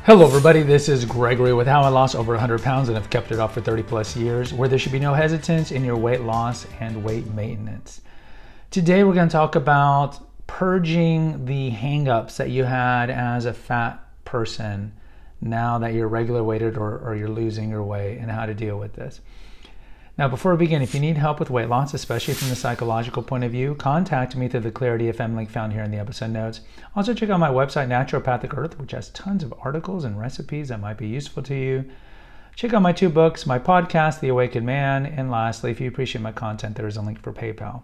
Hello everybody, this is Gregory with How I Lost Over 100 Pounds and have kept it off for 30 plus years, where there should be no hesitance in your weight loss and weight maintenance. Today we're going to talk about purging the hangups that you had as a fat person now that you're regular weighted or you're losing your weight, and how to deal with this. Now, before we begin, if you need help with weight loss, especially from the psychological point of view, contact me through the Clarity FM link found here in the episode notes. Also, check out my website, Naturopathic Earth, which has tons of articles and recipes that might be useful to you. Check out my 2 books, my podcast, The Awakened Man, and lastly, if you appreciate my content, there is a link for PayPal.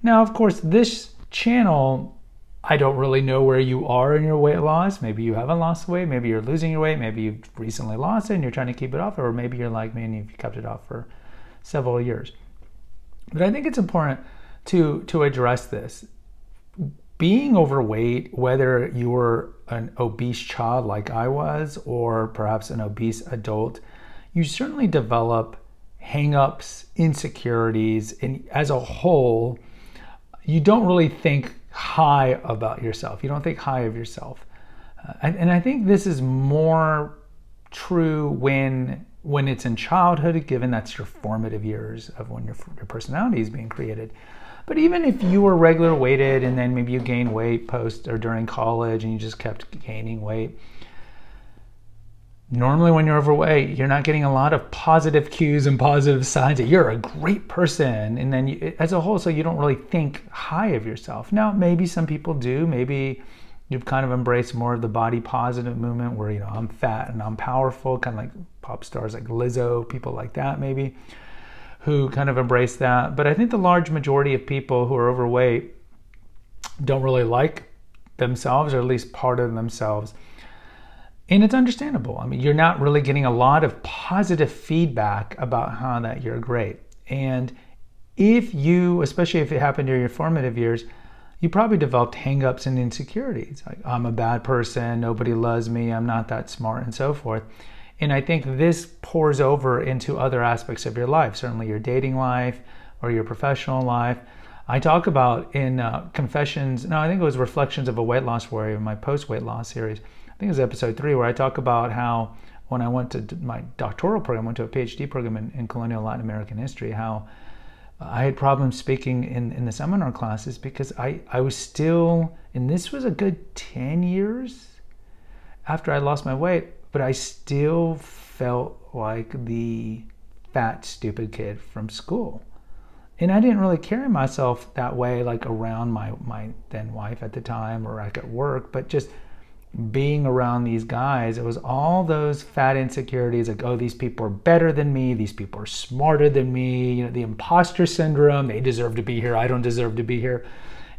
Now, of course, this channel, I don't really know where you are in your weight loss. Maybe you haven't lost weight, maybe you're losing your weight, maybe you've recently lost it and you're trying to keep it off, or maybe you're like me and you've kept it off for several years. But I think it's important to address this. Being overweight, whether you were an obese child like I was, or perhaps an obese adult, you certainly develop hang-ups, insecurities, and as a whole, you don't really think high about yourself. You don't think high of yourself. And I think this is more true when it's in childhood, given that's your formative years of when your personality is being created. But even if you were regular weighted and then maybe you gained weight post or during college and you just kept gaining weight, normally when you're overweight, you're not getting a lot of positive cues and positive signs that you're a great person. And then you, as a whole, so you don't really think high of yourself. Now, maybe some people do. Maybe you've kind of embraced more of the body positive movement where, I'm fat and I'm powerful, kind of like pop stars like Lizzo, people like that maybe, who kind of embrace that. But I think the large majority of people who are overweight don't really like themselves, or at least part of themselves. And it's understandable. I mean, you're not really getting a lot of positive feedback about how that you're great. And if you, especially if it happened during your formative years, you probably developed hangups and insecurities. Like, I'm a bad person, nobody loves me, I'm not that smart, and so forth. And I think this pours over into other aspects of your life, certainly your dating life or your professional life. I talk about in Confessions, no, I think it was Reflections of a Weight Loss Warrior, my post-weight loss series. I think it was episode 3, where I talk about how when I went to my doctoral program, went to a PhD program in colonial Latin American history, how I had problems speaking in the seminar classes because I was still, and this was a good 10 years after I lost my weight, but I still felt like the fat, stupid kid from school. And I didn't really carry myself that way, like around my then wife at the time, or like at work, but just being around these guys, it was all those fat insecurities, like, oh, these people are better than me, these people are smarter than me, the imposter syndrome, they deserve to be here, I don't deserve to be here,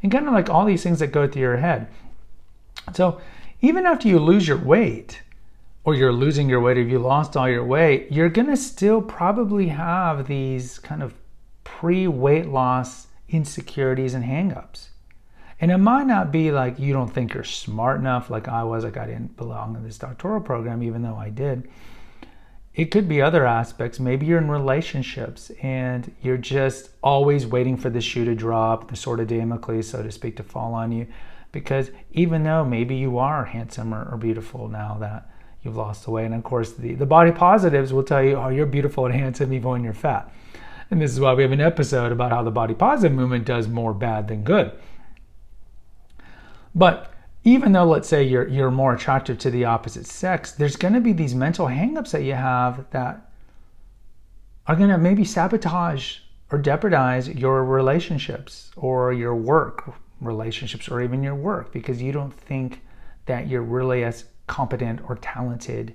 and kind of like all these things that go through your head. So even after you lose your weight, or you're losing your weight, if you lost all your weight, you're gonna still probably have these kind of pre-weight loss insecurities and hangups. And it might not be like you don't think you're smart enough, like I was, like I didn't belong in this doctoral program, even though I did. It could be other aspects. Maybe you're in relationships and you're just always waiting for the shoe to drop, the sword of Damocles, so to speak, to fall on you. Because even though maybe you are handsome or beautiful now that you've lost the weight, and of course the body positives will tell you, oh, you're beautiful and handsome even when you're fat. And this is why we have an episode about how the body positive movement does more bad than good. But even though, let's say, you're more attractive to the opposite sex, there's going to be these mental hangups that you have that are going to maybe sabotage or jeopardize your relationships or your work relationships, or even your work, because you don't think that you're really as competent or talented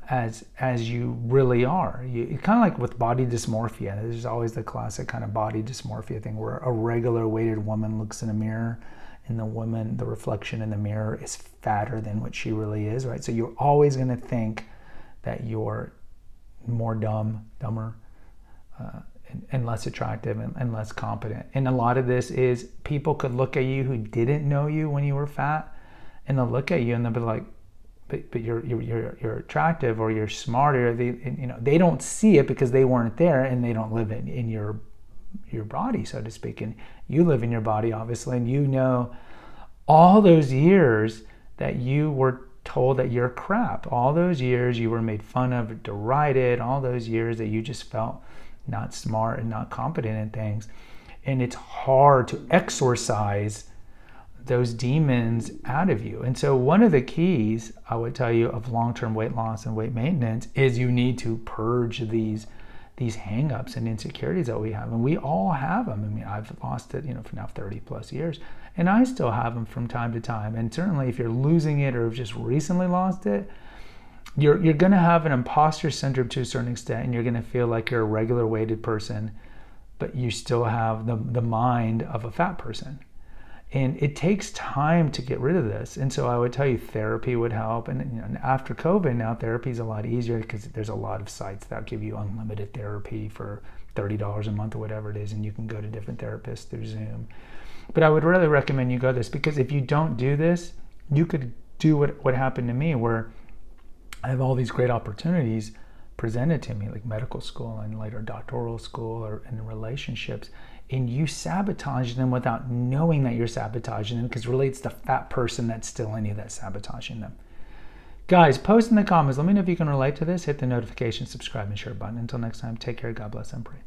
as you really are. It's kind of like with body dysmorphia. There's always the classic kind of body dysmorphia thing where a regular weighted woman looks in a mirror and the reflection in the mirror is fatter than what she really is, right? So you're always going to think that you're more dumber, and less attractive and less competent. And a lot of this is people could look at you who didn't know you when you were fat, and they'll look at you and they'll be like, but you're attractive, or you're smarter. They don't see it because they weren't there and they don't live in your body, so to speak. And you live in your body, obviously, and all those years that you were told that you're crap. All those years you were made fun of, derided, all those years that you just felt not smart and not competent in things. And it's hard to exorcise those demons out of you. And so one of the keys I would tell you of long-term weight loss and weight maintenance is you need to purge these hang-ups and insecurities that we have. And we all have them. I mean, I've lost it, for now 30 plus years, and I still have them from time to time. And certainly if you're losing it or have just recently lost it, you're going to have an imposter syndrome to a certain extent, and you're going to feel like you're a regular weighted person, but you still have the mind of a fat person. And it takes time to get rid of this. And so I would tell you therapy would help. And after COVID, now therapy is a lot easier because there's a lot of sites that give you unlimited therapy for $30 a month or whatever it is. And you can go to different therapists through Zoom. But I would really recommend you go this, because if you don't do this, you could do what happened to me, where I have all these great opportunities presented to me, like medical school and later doctoral school or in relationships, and you sabotage them without knowing that you're sabotaging them, because really it's the fat person that's still in you that's sabotaging them. Guys, post in the comments. Let me know if you can relate to this. Hit the notification, subscribe, and share button. Until next time, take care. God bless and pray.